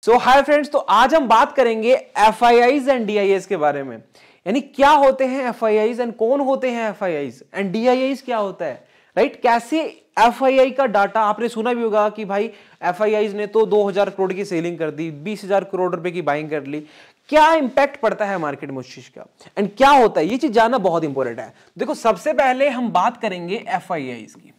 सो hi friends, तो आज हम बात करेंगे एफआईआईज एंड डीआईआईज के बारे में। यानी क्या होते हैं एफआईआईज एंड कौन होते हैं एफआईआईज एंड डीआईआईज क्या होता है, राइट। कैसे एफआईआई का डाटा, आपने सुना भी होगा कि भाई एफआईआईज ने तो 2000 करोड़ की सेलिंग कर दी, 20,000 करोड़ रुपए की बाइंग कर ली। क्या इंपैक्ट पड़ता है मार्केट में उस चीज का एंड क्या होता है, ये चीज जानना बहुत इंपॉर्टेंट है। देखो, सबसे पहले हम बात करेंगे एफआईआईज की।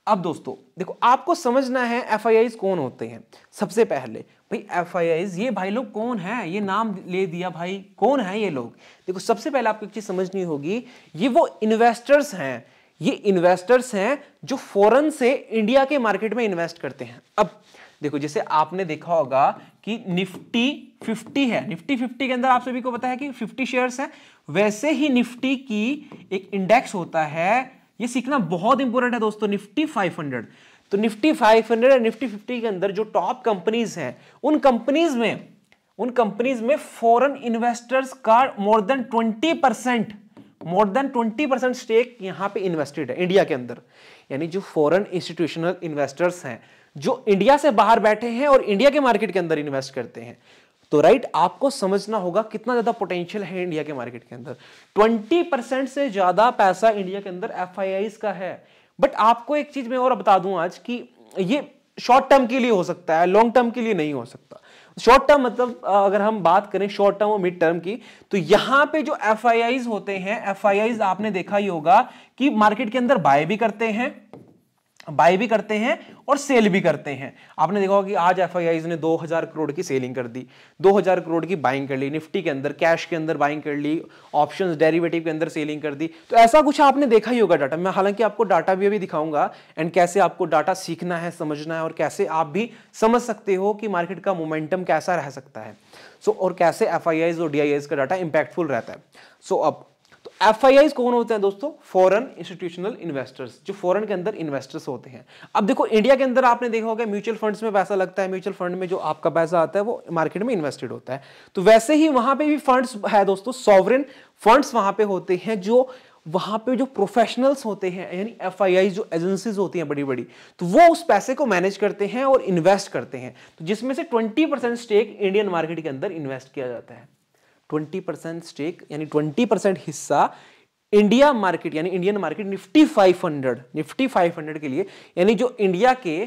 अब दोस्तों देखो, आपको समझना है एफआईआईज कौन होते हैं। सबसे पहले भाई एफआईआईज, ये भाई लोग कौन है, ये नाम ले दिया भाई, कौन है ये लोग। देखो, सबसे पहले आपको एक चीज समझनी होगी, ये वो इन्वेस्टर्स हैं, ये इन्वेस्टर्स हैं जो फॉरेन से इंडिया के मार्केट में इन्वेस्ट करते हैं। अब देखो, जैसे आपने देखा होगा कि निफ्टी 50 है, निफ्टी 50 के अंदर आप सभी को पता है कि 50 शेयर्स हैं। वैसे ही निफ्टी की एक इंडेक्स होता है, ये सीखना बहुत इंपॉर्टेंट है दोस्तों, निफ्टी 500। तो निफ्टी 500 और निफ्टी 50 के अंदर जो टॉप कंपनीज हैं, उन कंपनीज में फॉरेन इन्वेस्टर्स का मोर देन 20% स्टेक यहां पे इन्वेस्टेड है इंडिया के अंदर। यानी जो फॉरेन इंस्टीट्यूशनल इन्वेस्टर्स हैं, जो इंडिया से बाहर बैठे हैं और इंडिया के मार्केट के अंदर इन्वेस्ट करते हैं। तो राइट, आपको समझना होगा कितना ज्यादा पोटेंशियल है इंडिया के मार्केट के अंदर। 20% से ज्यादा पैसा इंडिया के अंदर एफआईआईज का है। बट आपको एक चीज मैं और बता दूं आज कि ये शॉर्ट टर्म के लिए हो सकता है, लॉन्ग टर्म के लिए नहीं हो सकता। शॉर्ट टर्म मतलब अगर हम बात करें शॉर्ट टर्म और मिड टर्म की, तो यहां पे जो एफआईआईज होते हैं, एफआईआईज आपने देखा ही होगा कि मार्केट के अंदर बाय भी करते हैं और सेल भी करते हैं। आपने देखा होगा कि आज एफआईआईज ने 2000 करोड़ की सेलिंग कर दी, 2000 करोड़ की बाइंग कर ली, निफ्टी के अंदर कैश के अंदर बाइंग कर ली, ऑप्शंस डेरिवेटिव के अंदर सेलिंग कर दी। तो ऐसा कुछ आपने देखा ही होगा डाटा। मैं हालांकि आपको डाटा भी अभी दिखाऊंगा एंड कैसे आपको डाटा सीखना है, समझना है और कैसे आप भी समझ सकते हो कि मार्केट का मोमेंटम कैसा रह सकता है। और कैसे एफआईआईज और डीआईआईज का डाटा इंपैक्टफुल रहता है। अब एफआईआईज कौन होते हैं दोस्तों? फॉरेन इंस्टीट्यूशनल इन्वेस्टर्स, जो फॉरेन के अंदर इन्वेस्टर्स होते हैं। अब देखो, इंडिया के अंदर आपने देखा होगा म्यूचुअल फंड्स में पैसा लगता है, म्यूचुअल फंड में जो आपका पैसा आता है वो मार्केट में इन्वेस्टेड होता है। तो वैसे ही वहां पे भी फंड्स है दोस्तों, सॉवरेन फंड्स वहां पे होते हैं, जो वहां पे जो प्रोफेशनल्स होते हैं, यानी एफआईआई जो एजेंसीज होती हैं बड़ी बड़ी, तो वो उस पैसे को मैनेज करते हैं और इन्वेस्ट करते हैं। तो जिसमें से 20% स्टेक इंडियन मार्केट के अंदर इन्वेस्ट किया जाता है। 20% स्टेक यानी 20% हिस्सा इंडिया मार्केट यानी इंडियन मार्केट निफ्टी 500 के लिए, यानी जो इंडिया के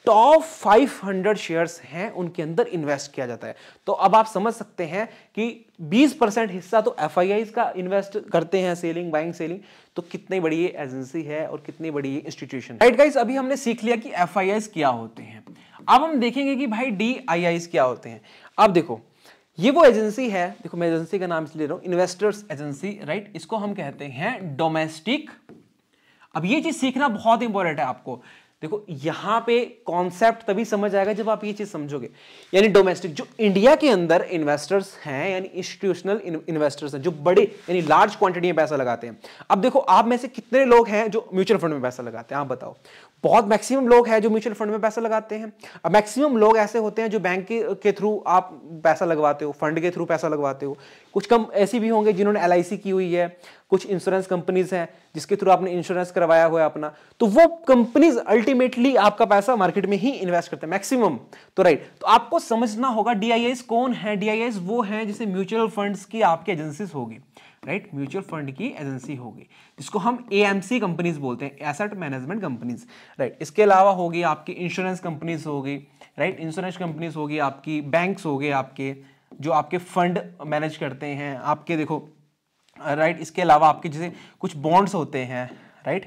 टॉप 500 शेयर्स हैं उनके अंदर इन्वेस्ट किया जाता है। तो अब आप समझ सकते हैं कि 20% हिस्सा तो एफआईआईज का इन्वेस्ट करते हैं, सेलिंग बाइंग सेलिंग। तो कितनी बड़ी ये एजेंसी है और कितनी बड़ी ये इंस्टीट्यूशन है। राइट गाइस, अभी हमने सीख लिया कि एफआईआईज क्या होते हैं। अब हम देखेंगे कि भाई डीआईआईज क्या होते हैं। अब देखो, ये वो एजेंसी है, देखो मैं एजेंसी का नाम इसलिए ले रहा हूं, इन्वेस्टर्स एजेंसी, राइट। इसको हम कहते हैं डोमेस्टिक। अब ये चीज सीखना बहुत इंपॉर्टेंट है आपको। देखो, यहां पे कॉन्सेप्ट तभी समझ आएगा जब आप ये चीज समझोगे। यानी डोमेस्टिक, जो इंडिया के अंदर इन्वेस्टर्स हैं, यानी इंस्टीट्यूशनल इन्वेस्टर्स हैं, जो बड़े यानी लार्ज क्वांटिटी में पैसा लगाते हैं। अब देखो, आप में से कितने लोग हैं जो म्यूचुअल फंड में पैसा लगाते हैं, आप बताओ। बहुत मैक्सिमम लोग हैं जो म्यूचुअल फंड में पैसा लगाते हैं। अब मैक्सिमम लोग ऐसे होते हैं जो बैंक के थ्रू आप पैसा लगवाते हो, फंड के थ्रू पैसा लगवाते हो। कुछ कम ऐसी भी होंगे जिन्होंने एलआईसी की हुई है, कुछ इंश्योरेंस कंपनीज हैं जिसके थ्रू आपने इंश्योरेंस करवाया हुआ है अपना। तो वो कंपनीज अल्टीमेटली आपका पैसा मार्केट में ही इन्वेस्ट करते हैं मैक्सिमम। तो राइट, तो आपको समझना होगा डीआईआईज कौन है। डीआईआईज वो हैं जिसे म्यूचुअल फंड्स की आपकी एजेंसीज होगी, राइट। म्यूचुअल फंड की एजेंसी होगी जिसको हम एएमसी कंपनीज बोलते हैं, एसेट मैनेजमेंट कंपनीज, राइट। इसके अलावा होगी आपकी इंश्योरेंस कंपनीज होगी, राइट। इंश्योरेंस कंपनीज होगी आपकी, बैंक्स हो गए आपके, जो आपके फंड मैनेज करते हैं आपके, देखो राइट। इसके अलावा आपके जैसे कुछ बॉन्ड्स होते हैं, राइट,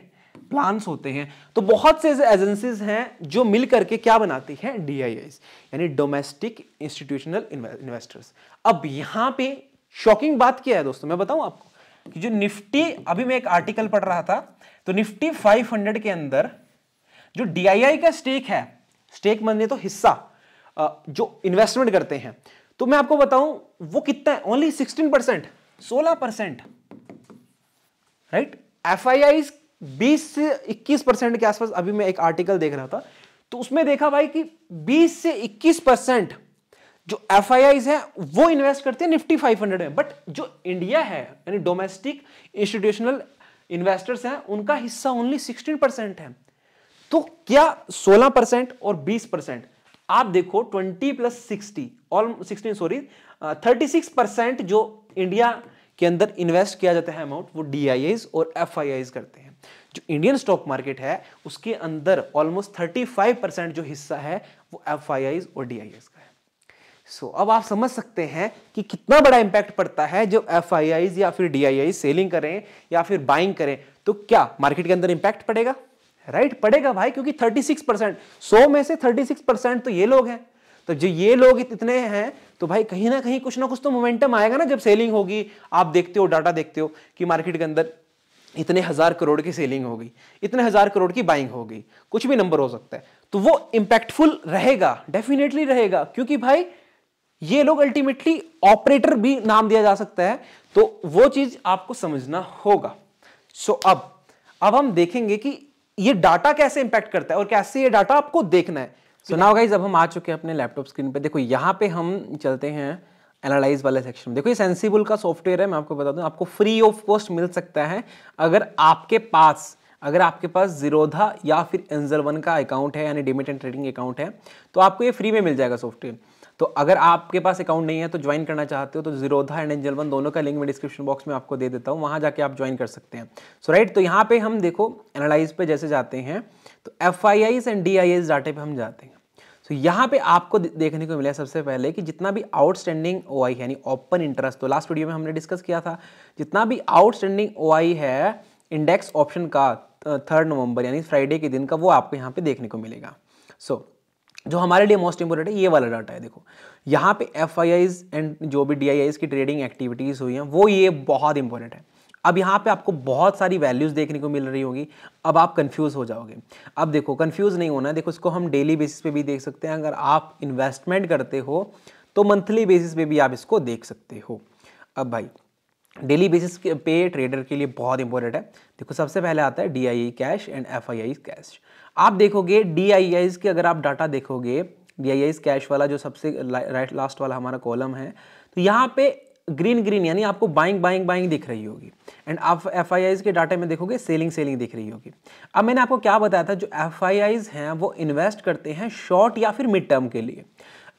प्लान्स होते हैं। तो बहुत से एजेंसीज हैं जो मिल करके क्या बनाती हैं? डीआईआईज, यानी डोमेस्टिक इंस्टीट्यूशनल इन्वेस्टर्स। अब यहां पे शॉकिंग बात क्या है दोस्तों, मैं बताऊं आपको कि जो निफ्टी, अभी मैं एक आर्टिकल पढ़ रहा था, तो निफ्टी 500 के अंदर जो डीआईआई का स्टेक है, स्टेक माने तो हिस्सा जो इन्वेस्टमेंट करते हैं, तो मैं आपको बताऊं वो कितना है? Only 16%, 16%, right. एफआईआईज 20 से 21% के आसपास, अभी मैं एक आर्टिकल देख रहा था तो उसमें देखा भाई कि 20 से 21% जो एफआईआईज है वो इन्वेस्ट करते हैं निफ्टी 500 में। बट जो इंडिया है यानी डोमेस्टिक इंस्टीट्यूशनल इन्वेस्टर्स हैं, उनका हिस्सा ओनली 16% है। तो क्या 16% और 20%, आप देखो 36% जो इंडिया के अंदर इन्वेस्ट किया जाता है अमाउंट, वो DIIs और FIIs करते हैं। जो इंडियन स्टॉक मार्केट है उसके अंदर ऑलमोस्ट 35% जो हिस्सा है वो FIIs और DIIs का है। अब आप समझ सकते हैं कि कितना बड़ा इंपैक्ट पड़ता है जब FIIs या फिर DIIs सेलिंग करें या फिर बाइंग करें, तो क्या मार्केट के अंदर इंपैक्ट पड़ेगा? राइट, पड़ेगा भाई, क्योंकि 36%, 100 में से 36% तो ये लोग हैं। तो जो ये लोग इतने हैं तो भाई कहीं ना कुछ तो मोमेंटम आएगा ना जब सेलिंग होगी। आप देखते हो, डाटा देखते हो कि मार्केट के अंदर इतने 1000 करोड़ की सेलिंग हो गई, इतने 1000 करोड़ की बाइंग हो गई, कुछ भी नंबर हो सकता है, तो वो इंपैक्टफुल रहेगा, डेफिनेटली रहेगा, क्योंकि भाई ये लोग अल्टीमेटली ऑपरेटर भी नाम दिया जा सकता है, तो वो चीज आपको समझना होगा। अब हम देखेंगे कि ये डाटा कैसे इंपैक्ट करता है और कैसे ये डाटा आपको देखना है। सो नाउ गाइस, अब हम आ चुके हैं अपने लैपटॉप स्क्रीन पे। देखो यहां पे हम चलते हैं एनालाइज वाले सेक्शन में। देखो ये सेंसिबल का सॉफ्टवेयर है, मैं आपको बता दूं, आपको फ्री ऑफ कॉस्ट मिल सकता है अगर आपके पास जीरोधा या फिर एंजल वन का अकाउंट है, यानी डिमिट एंड ट्रेडिंग अकाउंट है, तो आपको ये फ्री में मिल जाएगा सॉफ्टवेयर। तो अगर आपके पास अकाउंट नहीं है तो ज्वाइन करना चाहते हो तो जीरोधा एंड एंजल वन दोनों का लिंक मैं डिस्क्रिप्शन बॉक्स में आपको दे देता हूँ, वहां जाके आप ज्वाइन कर सकते हैं। सो राइट, तो यहाँ पे हम देखो एनालाइज पे जैसे जाते हैं तो FIIs एंड DIIs डाटे पे हम जाते हैं। तो यहाँ पे आपको देखने को मिला सबसे पहले कि जितना भी आउटस्टैंडिंग OI यानी ओपन इंटरेस्ट, तो लास्ट वीडियो में हमने डिस्कस किया था, जितना भी आउटस्टैंडिंग OI है इंडेक्स ऑप्शन का 3 नवंबर यानी फ्राइडे के दिन का, वो आपको यहाँ पे देखने को मिलेगा। जो हमारे लिए मोस्ट इंपोर्टेंट है ये वाला डाटा है। देखो यहाँ पे FIIs एंड जो भी DIIs की ट्रेडिंग एक्टिविटीज हुई हैं वो ये बहुत इंपॉर्टेंट है। अब यहाँ पे आपको बहुत सारी वैल्यूज देखने को मिल रही होगी, अब आप कंफ्यूज हो जाओगे। अब देखो कंफ्यूज नहीं होना है, देखो इसको हम डेली बेसिस पे भी देख सकते हैं, अगर आप इन्वेस्टमेंट करते हो तो मंथली बेसिस पे भी आप इसको देख सकते हो। अब भाई डेली बेसिस पे ट्रेडर के लिए बहुत इंपॉर्टेंट है। देखो सबसे पहले आता है DII cash and FII cash. आप देखोगे DIIs के, अगर आप डाटा देखोगे DIIs कैश वाला जो सबसे राइट लास्ट वाला हमारा कॉलम है, तो यहाँ पे ग्रीन यानी आपको बाइंग दिख रही होगी, एंड आप FIIs के डाटे में देखोगे सेलिंग दिख रही होगी। अब मैंने आपको क्या बताया था, जो FIIs हैं वो इन्वेस्ट करते हैं शॉर्ट या फिर मिड टर्म के लिए,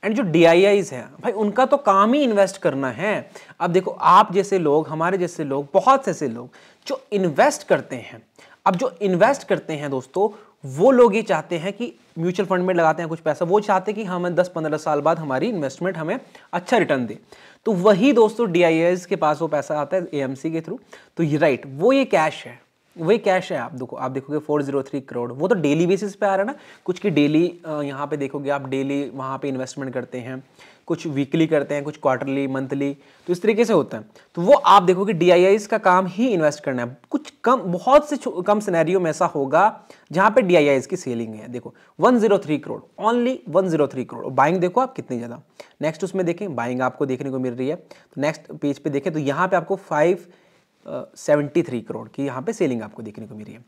एंड जो DIIs हैं भाई उनका तो काम ही इन्वेस्ट करना है। अब देखो आप जैसे लोग, हमारे जैसे लोग, बहुत से ऐसे लोग जो इन्वेस्ट करते हैं, अब जो इन्वेस्ट करते हैं दोस्तों, वो लोग ये चाहते हैं कि म्यूचुअल फंड में लगाते हैं कुछ पैसा, वो चाहते हैं कि हमें 10-15 साल बाद हमारी इन्वेस्टमेंट हमें अच्छा रिटर्न दे। तो वही दोस्तों DIIs के पास वो पैसा आता है AMC के थ्रू, तो ये राइट वो ये कैश है, वही कैश है। आप देखोगे 403 करोड़, वो तो डेली बेसिस पे आ रहा है ना, कुछ की डेली यहाँ पे देखोगे आप डेली वहाँ पे इन्वेस्टमेंट करते हैं, कुछ वीकली करते हैं, कुछ क्वार्टरली, मंथली, तो इस तरीके से होता है। तो वो आप देखोगे DIIs का काम ही इन्वेस्ट करना है। कुछ कम, बहुत से कम सिनेरियो में ऐसा होगा जहाँ पे DIIs की सेलिंग है। देखो 103 करोड़, ओनली 103 करोड़। बाइंग देखो आप कितनी ज़्यादा। नेक्स्ट उसमें देखें, बाइंग आपको देखने को मिल रही है, तो नेक्स्ट पेज पे देखें तो यहाँ पे आपको 573 करोड़ की यहाँ पे सेलिंग आपको देखने को मिल रही है।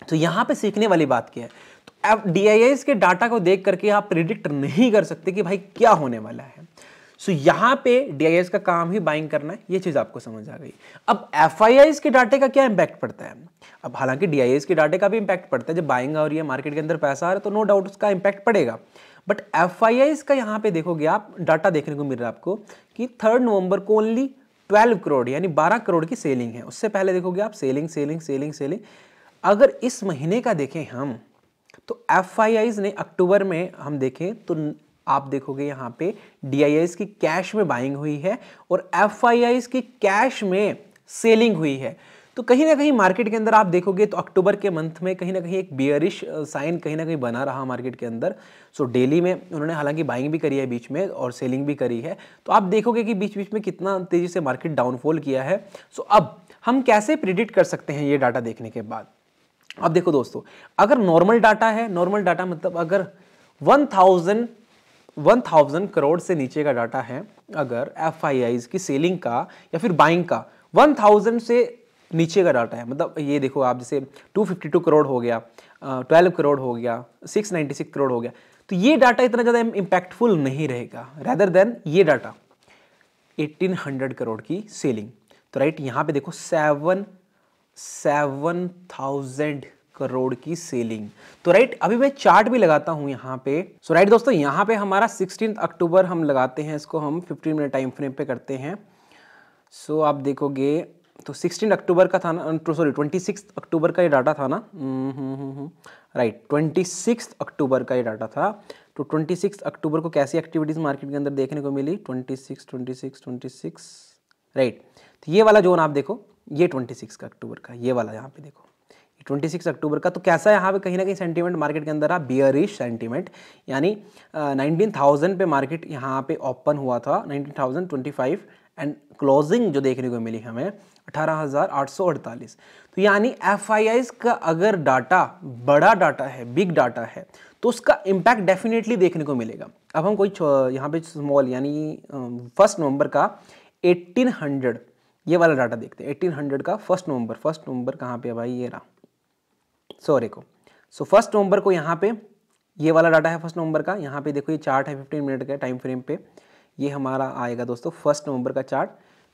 तो यहाँ पे सीखने वाली बात क्या है, तो अब DIIs के डाटा को देख करके आप प्रिडिक्ट नहीं कर सकते कि भाई क्या होने वाला है। यहाँ पे DIIs का काम ही बाइंग करना है, ये चीज आपको समझ आ गई। अब FIIs के डाटे का क्या इंपैक्ट पड़ता है? अब हालांकि DIIs के डाटे का भी इंपैक्ट पड़ता है, जब बाइंग हो रही है, मार्केट के अंदर पैसा आ रहा है, तो नो डाउट उसका इंपैक्ट पड़ेगा। बट FIIs का यहाँ पे देखोगे आप, डाटा देखने को मिल रहा है आपको कि 3 नवंबर को ओनली 12 करोड़ यानी 12 करोड़ की सेलिंग है। उससे पहले देखोगे आप सेलिंग। अगर इस महीने का देखें हम, तो FIIs ने अक्टूबर में हम देखें तो आप देखोगे यहाँ पे DIIs की कैश में बाइंग हुई है और FIIs की कैश में सेलिंग हुई है। तो कहीं ना कहीं मार्केट के अंदर आप देखोगे तो अक्टूबर के मंथ में कहीं ना कहीं एक बियरिश साइन कहीं ना कहीं बना रहा मार्केट के अंदर। डेली में उन्होंने हालांकि बाइंग भी करी है बीच में और सेलिंग भी करी है, तो आप देखोगे कि बीच बीच में कितना तेजी से मार्केट डाउनफॉल किया है। अब हम कैसे प्रिडिक्ट कर सकते हैं ये डाटा देखने के बाद? अब देखो दोस्तों, अगर नॉर्मल डाटा है, नॉर्मल डाटा मतलब अगर 1000 करोड़ से नीचे का डाटा है, अगर FIIs की सेलिंग का या फिर बाइंग का 1000 से नीचे का डाटा है, मतलब ये देखो आप जैसे 252 करोड़ हो गया, 12 करोड़ हो गया, 696 करोड़ हो गया, तो ये डाटा इतना ज़्यादा इम्पैक्टफुल नहीं रहेगा रेदर देन ये डाटा 1800 करोड़ की सेलिंग। तो राइट यहाँ पे देखो 7,000 करोड़ की सेलिंग। तो राइट, अभी मैं चार्ट भी लगाता हूं यहाँ पे। सो राइट दोस्तों, यहाँ पे हमारा 16 अक्टूबर हम लगाते हैं, इसको हम 15 मिनट टाइम फ्रेम पे करते हैं। सो आप देखोगे तो 16 अक्टूबर का था ना, सॉरी 26 अक्टूबर का ये डाटा था ना, राइट 26 अक्टूबर का ये डाटा था। तो 26 अक्टूबर को कैसी एक्टिविटीज मार्केट के अंदर देखने को मिली, 26 राइट। तो ये वाला जोन आप देखो, ये 26 का अक्टूबर का, ये वाला यहाँ पे देखो 26 अक्टूबर का। तो कैसा यहाँ पे कहीं ना कहीं सेंटीमेंट मार्केट के अंदर आ, बियरिश सेंटीमेंट, यानी 19,000 पे मार्केट यहाँ पे ओपन हुआ था, 19,025 एंड क्लोजिंग जो देखने को मिली हमें 18,848। तो यानी एफआईआईज का अगर डाटा बड़ा डाटा है, बिग डाटा है, तो उसका इम्पैक्ट डेफिनेटली देखने को मिलेगा। अब हम कोई यहाँ पे स्मॉल यानी 1 नवंबर का 1800 ये वाला डाटा देखते हैं। 1800 का 1 नवंबर कहाँ पे है भाई, ये रहा, सॉरी को। सो 1 नवंबर को यहाँ पे ये वाला डाटा है 1 नवंबर का। यहाँ पे देखो ये चार्ट है 15 मिनट का टाइम फ्रेम पे, ये हमारा आएगा दोस्तों 1 नवंबर का चार्ट।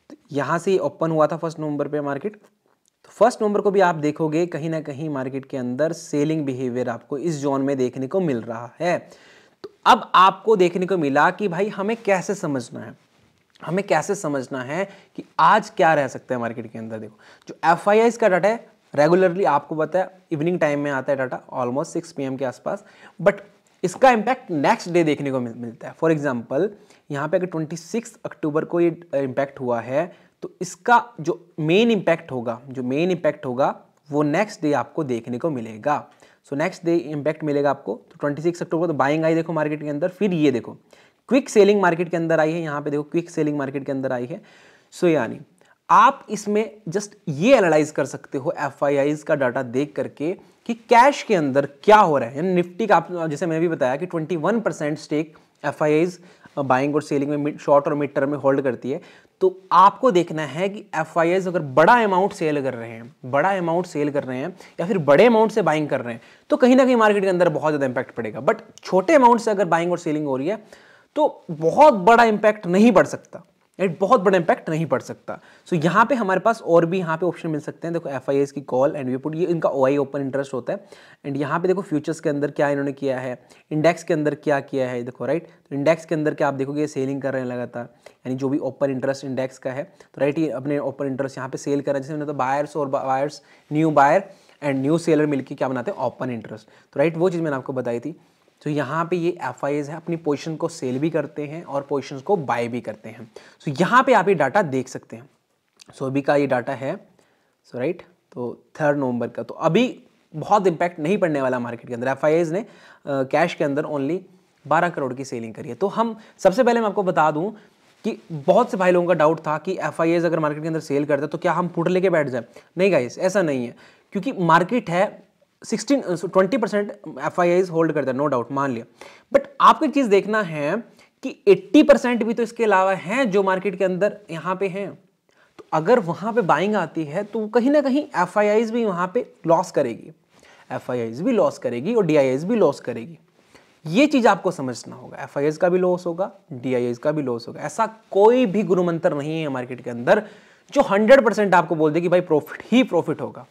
तो यहाँ से ओपन हुआ था 1 नवंबर पे मार्केट। तो 1 नवंबर को भी आप देखोगे कहीं ना कहीं मार्केट के अंदर सेलिंग बिहेवियर आपको इस जोन में देखने को मिल रहा है। तो अब आपको देखने को मिला कि भाई हमें कैसे समझना है, हमें कैसे समझना है कि आज क्या रह सकता है मार्केट के अंदर। देखो जो एफआईआईज का डाटा है रेगुलरली आपको पता है इवनिंग टाइम में आता है डाटा, ऑलमोस्ट 6 PM के आसपास, बट इसका इम्पैक्ट नेक्स्ट डे देखने को मिलता है। फॉर एग्जांपल यहाँ पे अगर 26 अक्टूबर को ये इम्पैक्ट हुआ है, तो इसका जो मेन इम्पैक्ट होगा वो नेक्स्ट डे आपको देखने को मिलेगा। सो नेक्स्ट डे इम्पैक्ट मिलेगा आपको। तो 26 अक्टूबर को तो बाइंग आई देखो मार्केट के अंदर, फिर ये देखो क्विक सेलिंग मार्केट के अंदर आई है, यहाँ पे देखो क्विक सेलिंग मार्केट के अंदर आई है। सो यानी आप इसमें जस्ट ये एनालाइज कर सकते हो एफआईआईज का डाटा देख करके कि कैश के अंदर क्या हो रहा है। यानी निफ्टी का, जैसे मैं भी बताया कि 21% स्टेक एफआईआईज बाइंग और सेलिंग में शॉर्ट और मिड टर्म में होल्ड करती है। तो आपको देखना है कि एफआईआईज अगर बड़ा अमाउंट सेल कर रहे हैं या फिर बड़े अमाउंट से बाइंग कर रहे हैं, तो कहीं ना कहीं मार्केट के अंदर बहुत ज़्यादा इंपैक्ट पड़ेगा। बट छोटे अमाउंट से अगर बाइंग और सेलिंग हो रही है तो बहुत बड़ा इंपैक्ट नहीं पड़ सकता, बहुत बड़ा इंपैक्ट नहीं पड़ सकता। सो यहाँ पे हमारे पास और भी यहाँ पे ऑप्शन मिल सकते हैं। देखो एफआईआईज की कॉल एंड वी पुट, ये इनका ओआई ओपन इंटरेस्ट होता है। एंड यहाँ पे देखो फ्यूचर्स के अंदर क्या इन्होंने किया है, इंडेक्स के अंदर क्या किया है, देखो राइट। तो इंडेक्स के अंदर क्या आप देखोगे ये सेलिंग कर रहे हैं लगातार, यानी जो भी ओपन इंटरेस्ट इंडेक्स का है, तो राइट ये अपने ओपन इंटरेस्ट यहाँ पे सेल कर रहे हैं। जैसे तो बायर्स और buyers, new buyer and new seller मिलकर क्या बनाते हैं, ओपन इंटरेस्ट। तो राइट वो चीज़ मैंने आपको बताई थी। तो यहाँ पे ये एफआईआईज है, अपनी पोजीशन को सेल भी करते हैं और पोजीशंस को बाय भी करते हैं। सो यहाँ पे आप ये डाटा देख सकते हैं। सो अभी का ये डाटा है, सो राइट, तो 3 नवंबर का। तो अभी बहुत इंपैक्ट नहीं पड़ने वाला मार्केट के अंदर। एफआईआईज ने कैश के अंदर ओनली 12 करोड़ की सेलिंग करी है। तो हम सबसे पहले मैं आपको बता दूं कि बहुत से भाई लोगों का डाउट था कि एफआईआईज अगर मार्केट के अंदर सेल करते तो क्या हम पुट लेके बैठ जाए। नहीं गाइस, ऐसा नहीं है, क्योंकि मार्केट है 20% एफआईआईज होल्ड करता है, नो डाउट, मान लिया। बट आपको एक चीज देखना है कि 80% भी तो इसके अलावा हैं जो मार्केट के अंदर यहाँ पे हैं। तो अगर वहां पे बाइंग आती है तो कहीं ना कहीं एफआईआईज भी वहां पे लॉस करेगी, एफआईआईज भी लॉस करेगी और डीआईआईज भी लॉस करेगी। ये चीज आपको समझना होगा, एफआईआईज का भी लॉस होगा, डीआईआईज का भी लॉस होगा। ऐसा कोई भी गुरु मंत्र नहीं है मार्केट के अंदर जो 100% आपको बोल दे कि भाई प्रॉफिट ही प्रॉफिट होगा।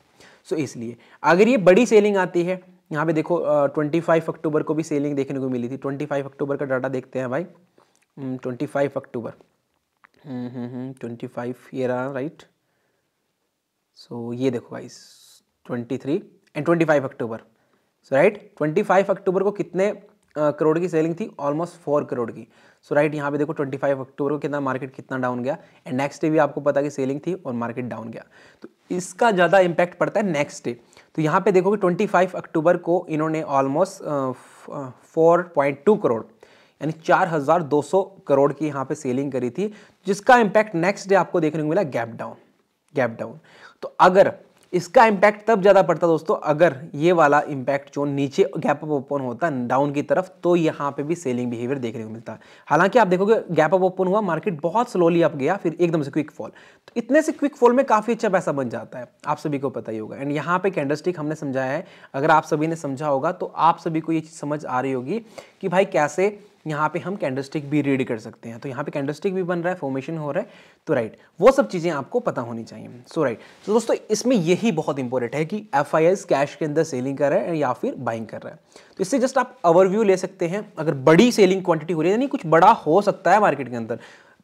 सो इसलिए अगर ये बड़ी सेलिंग आती है, यहाँ पे देखो 25 अक्टूबर को भी सेलिंग देखने को मिली थी। 25 अक्टूबर का डाटा देखते हैं भाई। 25 अक्टूबर 25 ये रहा राइट। सो ये देखो guys 23 and 25 October. So right 25 अक्टूबर को कितने करोड़ की सेलिंग थी, ऑलमोस्ट 4 करोड़ की। सो राइट यहाँ पे देखो 25 अक्टूबर को कितना मार्केट कितना डाउन गया, एंड नेक्स्ट डे भी आपको पता कि सेलिंग थी और मार्केट डाउन गया। तो इसका ज़्यादा इंपैक्ट पड़ता है नेक्स्ट डे। तो यहाँ पे देखो कि 25 अक्टूबर को इन्होंने ऑलमोस्ट 4.2 करोड़ यानी 4,200 करोड़ की यहाँ पे सेलिंग करी थी, जिसका इंपैक्ट नेक्स्ट डे आपको देखने को मिला गैप डाउन। तो अगर इसका इंपैक्ट तब ज्यादा पड़ता दोस्तों अगर ये वाला इंपैक्ट जो नीचे गैप अप ओपन होता है डाउन की तरफ, तो यहाँ पे भी सेलिंग बिहेवियर देखने को मिलता है। हालांकि आप देखोगे गैप अप ओपन हुआ, मार्केट बहुत स्लोली अप गया, फिर एकदम से क्विक फॉल। तो इतने से क्विक फॉल में काफी अच्छा पैसा बन जाता है, आप सभी को पता ही होगा। एंड यहाँ पे कैंडलस्टिक हमने समझाया है, अगर आप सभी ने समझा होगा तो आप सभी को ये चीज समझ आ रही होगी कि भाई कैसे यहाँ पे हम कैंडलस्टिक भी रीड कर सकते हैं। तो यहाँ पे कैंडलस्टिक भी बन रहा है, फॉर्मेशन हो रहा है, तो राइट वो सब चीज़ें आपको पता होनी चाहिए। सो राइट, तो दोस्तों इसमें यही बहुत इंपॉर्टेंट है कि FIIs कैश के अंदर सेलिंग कर रहा है या फिर बाइंग कर रहा है। तो इससे जस्ट आप ओवरव्यू ले सकते हैं। अगर बड़ी सेलिंग क्वांटिटी हो रही है, यानी कुछ बड़ा हो सकता है मार्केट के अंदर,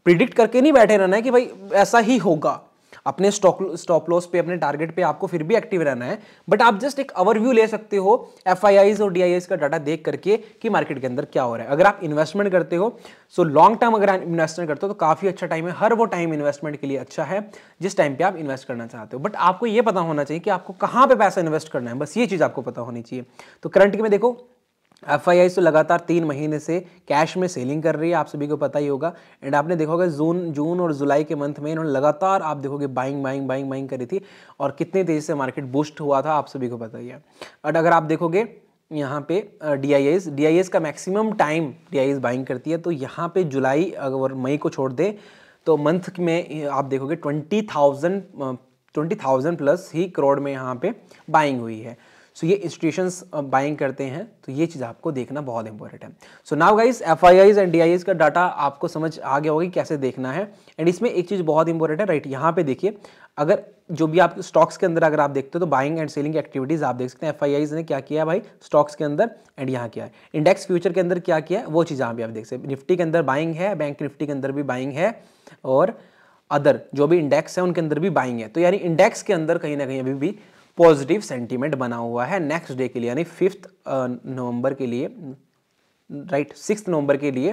प्रिडिक्ट करके नहीं बैठे रहना है कि भाई ऐसा ही होगा। अपने स्टॉप लॉस पे, अपने टारगेट पे आपको फिर भी एक्टिव रहना है, बट आप जस्ट एक ओवरव्यू ले सकते हो FIIs और DIIs का डाटा देख करके कि मार्केट के अंदर क्या हो रहा है। अगर आप इन्वेस्टमेंट करते हो, सो लॉन्ग टर्म अगर आप इन्वेस्टमेंट करते हो तो काफी अच्छा टाइम है। हर वो टाइम इन्वेस्टमेंट के लिए अच्छा है जिस टाइम पे आप इन्वेस्ट करना चाहते हो, बट आपको ये पता होना चाहिए कि आपको कहां पे पैसा इन्वेस्ट करना है, बस ये चीज आपको पता होनी चाहिए। तो करंट में देखो FIIs तो लगातार 3 महीने से कैश में सेलिंग कर रही है, आप सभी को पता ही होगा। एंड आपने देखा होगा जून और जुलाई के मंथ में इन्होंने लगातार, आप देखोगे, बाइंग करी थी और कितनी तेजी से मार्केट बूस्ट हुआ था, आप सभी को पता ही है। और अगर आप देखोगे यहाँ पे DIIs का मैक्सिमम टाइम DIIs बाइंग करती है, तो यहाँ पे जुलाई अगर मई को छोड़ दे तो मंथ में आप देखोगे 20,000 प्लस ही करोड़ में यहाँ पे बाइंग हुई है। सो ये इंस्टीट्यूशंस बाइंग करते हैं, तो ये चीज़ आपको देखना बहुत इंपॉर्टेंट है। So now guys, FIIs and DIIs का डाटा आपको समझ आ गया होगा कैसे देखना है। एंड इसमें एक चीज़ बहुत इंपॉर्टेंट है, राइट, यहाँ पे देखिए, अगर जो भी आप स्टॉक्स के अंदर अगर आप देखते हो तो बाइंग एंड सेलिंग की एक्टिविटीज आप देख सकते हैं। FIIs ने क्या किया भाई स्टॉक्स के अंदर, एंड यहाँ क्या है इंडेक्स फ्यूचर के अंदर क्या किया है, वो चीज़ यहाँ पे आप देख सकते हैं। निफ्टी के अंदर बाइंग है, बैंक निफ्टी के अंदर भी बाइंग है, और अदर जो भी इंडेक्स है उनके अंदर भी बाइंग है। तो यानी इंडेक्स के अंदर कहीं ना कहीं अभी भी पॉजिटिव सेंटीमेंट बना हुआ है नेक्स्ट डे के लिए, यानी 5 नवंबर के लिए, राइट 6 नवंबर के लिए,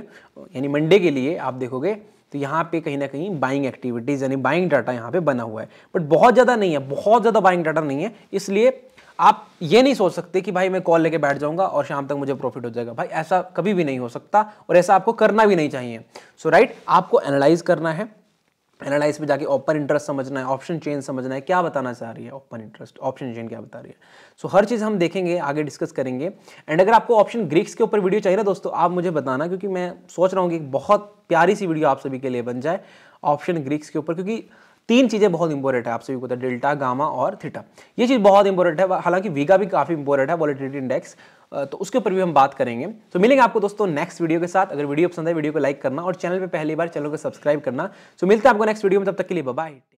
यानी मंडे के लिए आप देखोगे तो यहाँ पे कहीं ना कहीं बाइंग एक्टिविटीज यानी बाइंग डाटा यहाँ पे बना हुआ है, बट बहुत ज़्यादा नहीं है, बहुत ज़्यादा बाइंग डाटा नहीं है। इसलिए आप ये नहीं सोच सकते कि भाई मैं कॉल लेके बैठ जाऊंगा और शाम तक मुझे प्रॉफिट हो जाएगा, भाई ऐसा कभी भी नहीं हो सकता और ऐसा आपको करना भी नहीं चाहिए। सो राइट, आपको एनालाइज करना है, एनालाइज पे जाके ओपन इंटरेस्ट समझना है, ऑप्शन चेन समझना है, क्या बताना चाह रही है ओपन इंटरेस्ट, ऑप्शन चेन क्या बता रही है। सो हर चीज़ हम देखेंगे, आगे डिस्कस करेंगे। एंड अगर आपको ऑप्शन ग्रीक्स के ऊपर वीडियो चाहिए ना दोस्तों, आप मुझे बताना, क्योंकि मैं सोच रहा हूँ कि बहुत प्यारी सी वीडियो आप सभी के लिए बन जाए ऑप्शन ग्रीक्स के ऊपर, क्योंकि 3 चीज़ें बहुत इंपॉर्टेंट है, आप सभी को पता है, डेल्टा, गामा और थीटा, ये चीज़ बहुत इंपॉर्टेंट है। हालांकि वीगा भी काफ़ी इंपॉर्टेंट है, वोलेटिलिटी इंडेक्स, तो उसके ऊपर भी हम बात करेंगे। तो मिलेंगे आपको दोस्तों नेक्स्ट वीडियो के साथ। अगर वीडियो पसंद है वीडियो को लाइक करना और चैनल पे पहली बार चैनल को सब्सक्राइब करना। तो मिलते हैं आपको नेक्स्ट वीडियो में, तब तक के लिए बाय बाय।